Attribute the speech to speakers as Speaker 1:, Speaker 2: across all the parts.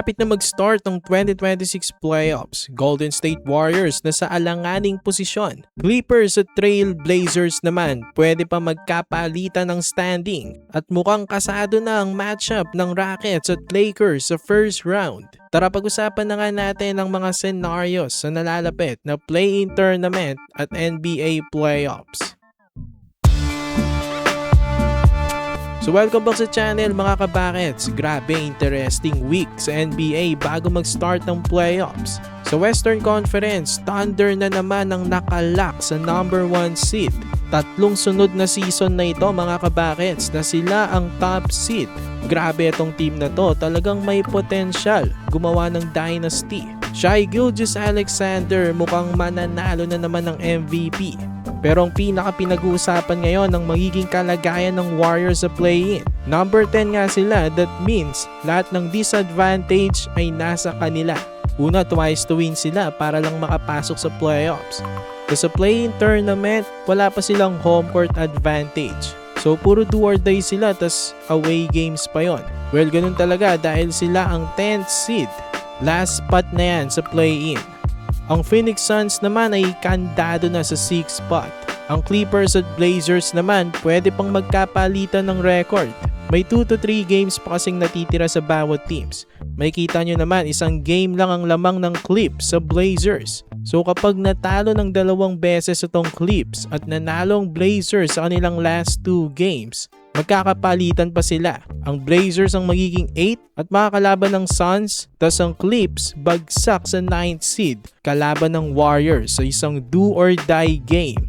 Speaker 1: Kapit na mag-start ng 2026 playoffs, Golden State Warriors na sa alanganing posisyon. Clippers at Trail Blazers naman pwede pa magkapalitan ng standing at mukhang kasado na ang matchup ng Rockets at Lakers sa first round. Tara pag-usapan na nga natin ang mga scenarios sa nalalapit na play-in tournament at NBA playoffs. So welcome back sa channel mga kabakets. Grabe interesting week sa NBA bago mag-start ng playoffs. Sa Western Conference, Thunder na naman ang nakalock sa number 1 seed. Tatlong sunod na season na ito mga kabakets na sila ang top seed. Grabe itong team na to, talagang may potential gumawa ng dynasty. Shai Gilgeous-Alexander mukhang mananalo na naman ng MVP. Pero ang pinaka-pinag-uusapan ngayon ang magiging kalagayan ng Warriors sa play-in. Number 10 nga sila, that means lahat ng disadvantage ay nasa kanila. Una, twice to win sila para lang makapasok sa playoffs. Sa play-in tournament, wala pa silang home court advantage. So puro do or die sila, tas away games pa yon. Well, ganun talaga dahil sila ang 10th seed. Last spot na yan sa play-in. Ang Phoenix Suns naman ay kandado na sa 6th spot. Ang Clippers at Blazers naman pwede pang magkapalitan ng record. May 2 to 3 games pa kasing natitira sa bawat teams. Makikita nyo naman isang game lang ang lamang ng Clips sa Blazers. So kapag natalo ng 2 beses itong Clips at nanalo ang Blazers sa kanilang last 2 games, magkakapalitan pa sila. Ang Blazers ang magiging 8 at makakalaban ng Suns, tas ang Clips bagsak sa 9th seed kalaban ng Warriors sa isang do or die game.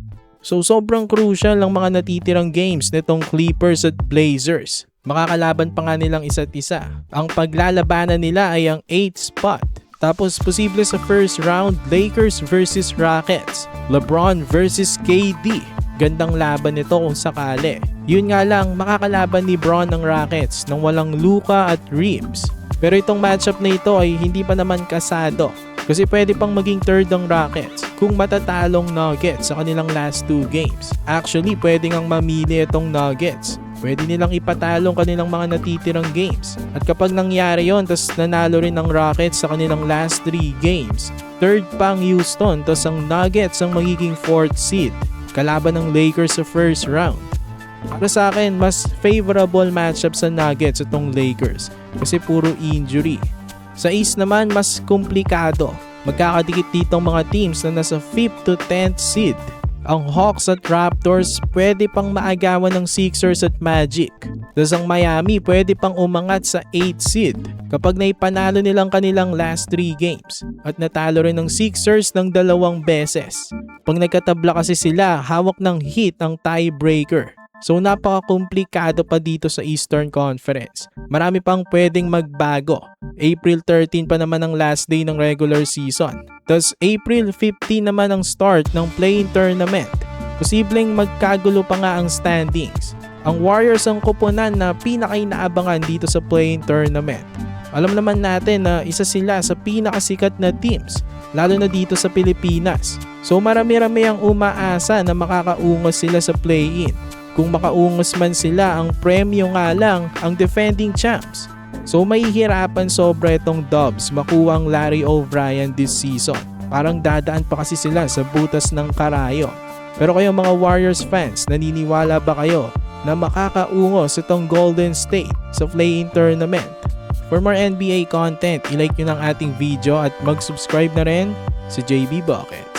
Speaker 1: So sobrang crucial ang mga natitirang games nitong Clippers at Blazers. Makakalaban pa nga nilang isa't isa. Ang paglalabanan nila ay ang 8th spot. Tapos posible sa first round, Lakers versus Rockets, LeBron versus KD. Gandang laban nito kung sakali. Yun nga lang, makakalaban ni Bron ng Rockets nang walang Luka at Reeves. Pero itong matchup na ito ay hindi pa naman kasado. Kasi pwede pang maging third ang Rockets kung matatalong Nuggets sa kanilang last 2 games. Actually, pwede ngang mamili itong Nuggets. Pwede nilang ipatalong kanilang mga natitirang games. At kapag nangyari yon, tas nanalo rin ng Rockets sa kanilang last 3 games, third pa ang Houston, tas ang Nuggets ang magiging 4th seed. Kalaban ng Lakers sa first round. Para sa akin, mas favorable matchup sa Nuggets itong Lakers kasi puro injury. Sa East naman, mas komplikado. Magkakadikit ditong mga teams na nasa 5th to 10th seed. Ang Hawks at Raptors pwede pang maagawan ng Sixers at Magic. Tapos ang Miami pwede pang umangat sa 8th seed kapag naipanalo nilang kanilang last 3 games. At natalo rin ng Sixers ng 2 beses. Pag nagkatabla kasi sila, hawak ng Heat ang tiebreaker. So napaka-komplikado pa dito sa Eastern Conference. Marami pang pwedeng magbago. April 13 pa naman ang last day ng regular season. Tapos April 15 naman ang start ng play-in tournament. Posibleng magkagulo pa nga ang standings. Ang Warriors ang kupunan na pinaka-inaabangan dito sa play-in tournament. Alam naman natin na isa sila sa pinakasikat na teams, lalo na dito sa Pilipinas. So marami-rami ang umaasa na makakaungos sila sa play-in. Kung makaungos man sila, ang premyo nga lang ang defending champs. So mahihirapan sobra itong Dubs makuha ang Larry O'Brien this season. Parang dadaan pa kasi sila sa butas ng karayo. Pero kayo mga Warriors fans, naniniwala ba kayo na makakaungos itong Golden State sa play-in tournament? For more NBA content, ilike nyo ng ating video at mag-subscribe na rin sa JB Bucket.